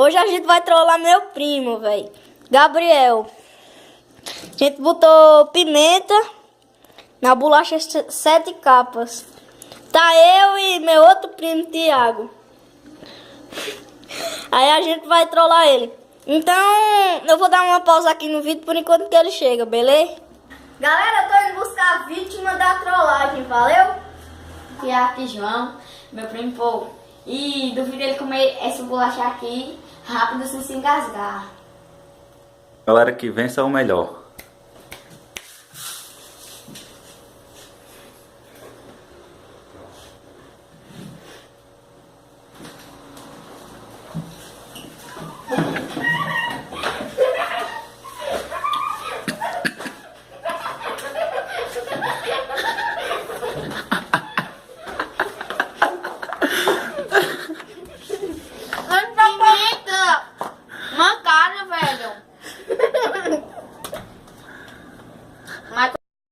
Hoje a gente vai trollar meu primo, velho. Gabriel. A gente botou pimenta na bolacha 7 capas. Tá eu e meu outro primo, Thiago. Aí a gente vai trollar ele. Então, eu vou dar uma pausa aqui no vídeo por enquanto que ele chega, beleza? Galera, eu tô indo buscar a vítima da trollagem, valeu? Tiago e João, meu primo, pô. E duvido ele comer essa bolacha aqui rápido sem se engasgar. Galera que vença é o melhor.